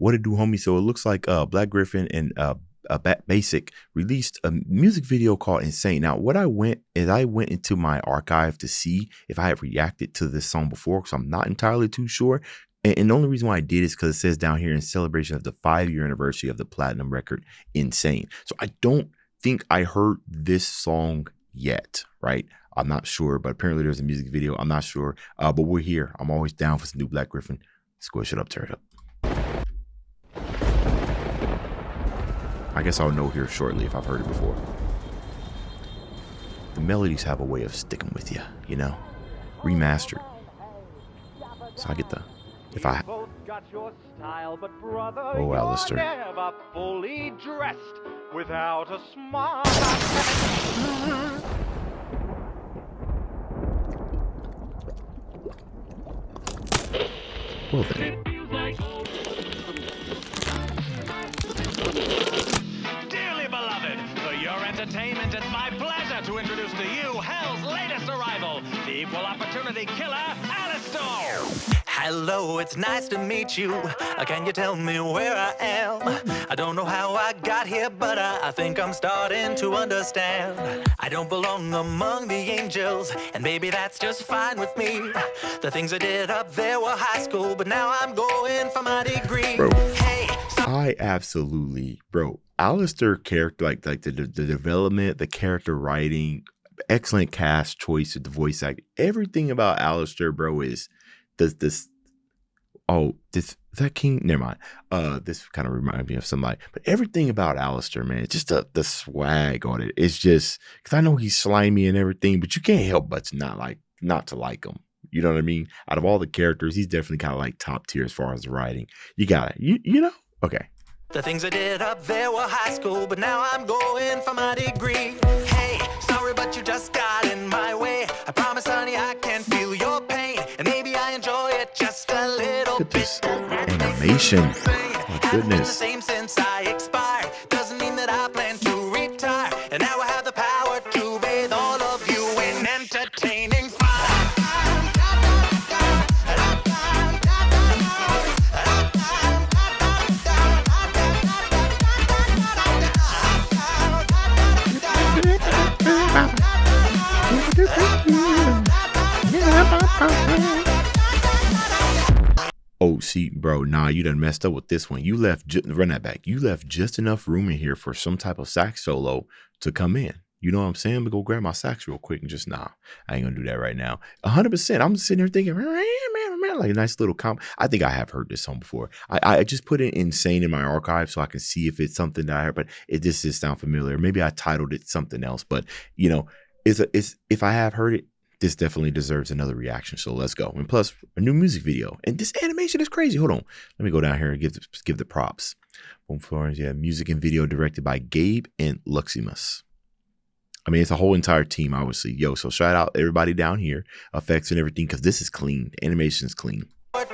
What it do, homie? So it looks like Black Gryph0n and Baasik released a music video called Insane. Now, what I went into my archive to see if I had reacted to this song before, because I'm not entirely too sure. And the only reason why I did is because it says down here in celebration of the 5-year anniversary of the platinum record Insane. So I don't think I heard this song yet, right? I'm not sure, but apparently there's a music video. I'm not sure, but we're here. I'm always down for some new Black Gryph0n. Squish it up, tear it up. I guess I'll know here shortly if I've heard it before. The melodies have a way of sticking with you, you know, remastered. So I get the, if I, oh, Alistair. Never fully dressed without a smile. Well then. Dearly beloved, for your entertainment, it's my pleasure to introduce to you Hell's latest arrival, the equal opportunity killer, Alistair. Hello, it's nice to meet you. Can you tell me where I am? I don't know how I got here, but I think I'm starting to understand. I don't belong among the angels, and maybe that's just fine with me. The things I did up there were high school, but now I'm going for my degree. Bro, hey, I absolutely, bro. Alistair character, like the development, the character writing, excellent cast choice with the voice acting. Everything about Alistair, bro, is this. Oh, is that King? Never mind. This kind of reminds me of somebody. But everything about Alistair, man, just the swag on it. It's just, because I know he's slimy and everything, but you can't help but to not to like him. You know what I mean? Out of all the characters, he's definitely kind of like top tier as far as the writing. You got it. You know? Okay. The things I did up there were high school, but now I'm going for my degree. Hey, sorry, but you just got in my way. I promise, honey, I can feel your pain, and maybe I enjoy it just a little Look at this bit. animation. My Haven't been the goodness. same since I expired. Doesn't mean that I plan to retire. And now I have the power to bathe all of you in entertaining fire. Oh, see, bro, nah, you done messed up with this one. You left, run that back. You left just enough room in here for some type of sax solo to come in. You know what I'm saying? I'm gonna go grab my sax real quick and just, nah, I ain't gonna do that right now. 100%. I'm sitting here thinking, like a nice little comp. I think I have heard this song before. I just put it Insane in my archive so I can see if it's something that I heard, but it just sound familiar. Maybe I titled it something else, but you know, if I have heard it, this definitely deserves another reaction. So let's go. And plus, a new music video. And this animation is crazy. Hold on. Let me go down here and give the props. Boom, Florence. Yeah, music and video directed by Gabe and Luximus. I mean, it's a whole entire team, obviously. Yo, so shout out everybody down here, effects and everything, because this is clean. The animation is clean. I'll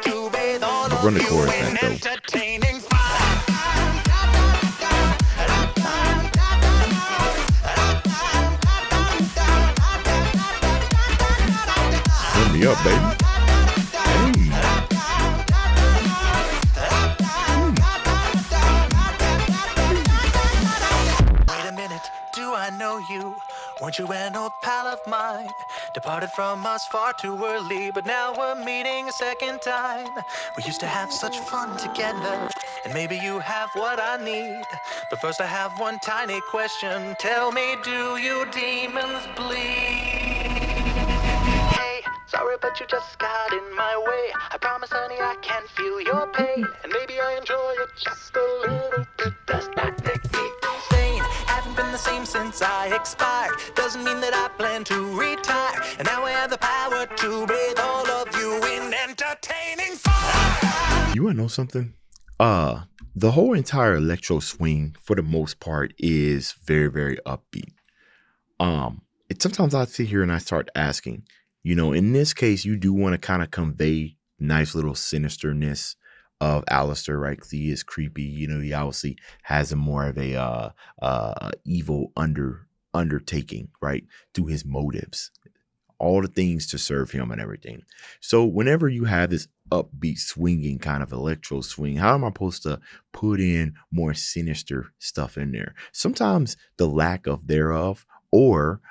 run the chorus back, though. Turn me up, baby. Hey. Wait a minute, do I know you? Weren't you an old pal of mine? Departed from us far too early, but now we're meeting a second time. We used to have such fun together, and maybe you have what I need. But first I have one tiny question. Tell me, do you demons bleed? Hey, sorry, but you just got in my way. I promise, honey, I can feel your pain, and maybe I enjoy it just a little bit. Does not make me insane. Haven't been the same since I expired. Doesn't mean that I plan to retire. And now I have the power to bathe all of you in entertaining fire. You wanna know something? The whole entire electro swing, for the most part, is very, very upbeat. Sometimes I sit here and I start asking, you know, in this case, you do want to kind of convey nice little sinisterness of Alistair, right? Because he is creepy. You know, he obviously has a more of a evil undertaking, right? Through his motives, all the things to serve him and everything. So whenever you have this upbeat swinging kind of electro swing? How am I supposed to put in more sinister stuff in there? Sometimes the lack of thereof, or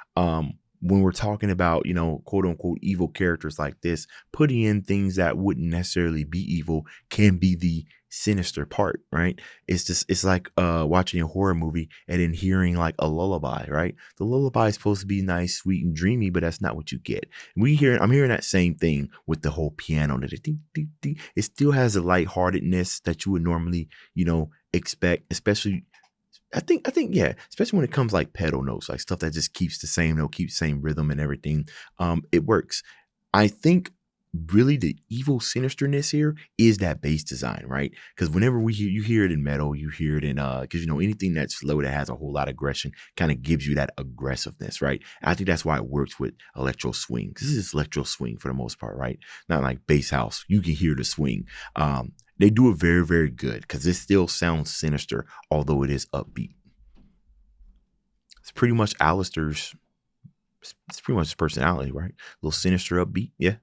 when we're talking about, quote unquote evil characters like this, putting in things that wouldn't necessarily be evil can be the sinister part, right? It's like watching a horror movie and then hearing like a lullaby, right? The lullaby is supposed to be nice, sweet, and dreamy, but that's not what you get. I'm hearing that same thing with the whole piano. It still has a lightheartedness that you would normally, expect, especially yeah, especially when it comes like pedal notes, like stuff that just keeps the same note, keeps the same rhythm and everything. It works. I think really the evil sinisterness here is that bass design, right? Because whenever you hear it in metal, you hear it in because anything that's slow that has a whole lot of aggression kind of gives you that aggressiveness, right? I think that's why it works with electro swing. This is electro swing for the most part, right? Not like bass house. You can hear the swing. They do it very, very good because it still sounds sinister, although it is upbeat. It's pretty much Alistair's. It's pretty much his personality, right? A little sinister, upbeat, yeah.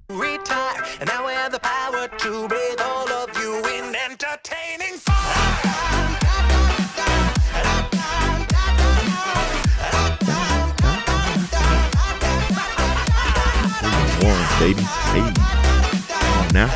Retire, and now we have the power to bathe all of you in entertaining fire. Warren, baby, hey, come on now.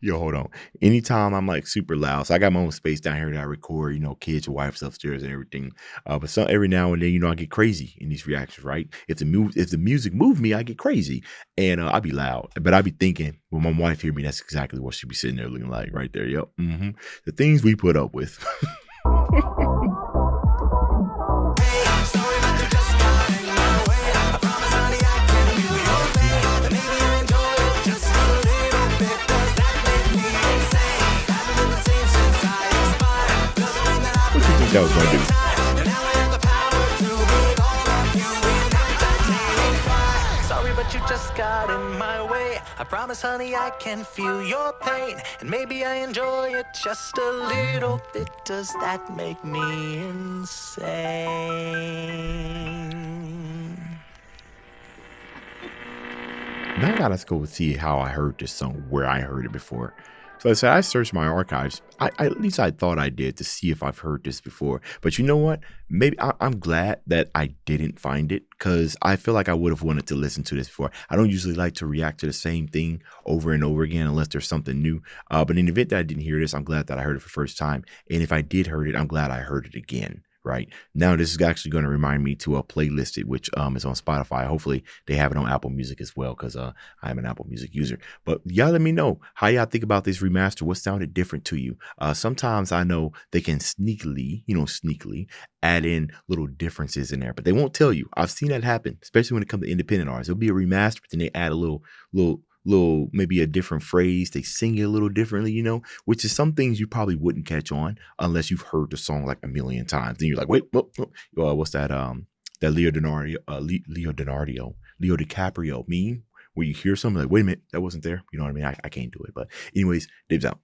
Yo, hold on. Anytime I'm like super loud, so I got my own space down here that I record, kids and wives upstairs and everything. But every now and then, I get crazy in these reactions, right? If the music move me, I get crazy and I be loud. But I be thinking, when my wife hear me, that's exactly what she be sitting there looking like right there. Yep. Mm-hmm. The things we put up with. That was my dude. Sorry, but you just got in my way. I promise, honey, I can feel your pain, and maybe I enjoy it just a little bit. Does that make me insane? Now let's go see how I heard this song, where I heard it before. So I said I searched my archives. At least I thought I did, to see if I've heard this before. But you know what? Maybe I'm glad that I didn't find it, because I feel like I would have wanted to listen to this before. I don't usually like to react to the same thing over and over again unless there's something new. But in the event that I didn't hear this, I'm glad that I heard it for the first time. And if I did heard it, I'm glad I heard it again. Right now, this is actually going to remind me to playlist it, which is on Spotify. Hopefully they have it on Apple Music as well, because I'm an Apple Music user. But y'all let me know how y'all think about this remaster. What sounded different to you? Sometimes I know they can sneakily add in little differences in there, but they won't tell you. I've seen that happen, especially when it comes to independent artists. It'll be a remaster, but then they add a little, maybe a different phrase. They sing it a little differently, which is some things you probably wouldn't catch on unless you've heard the song like a million times. Then you're like, wait, what's that? That Leo DiCaprio meme, where you hear something like, wait a minute, that wasn't there. You know what I mean? I can't do it. But anyways, dibs out.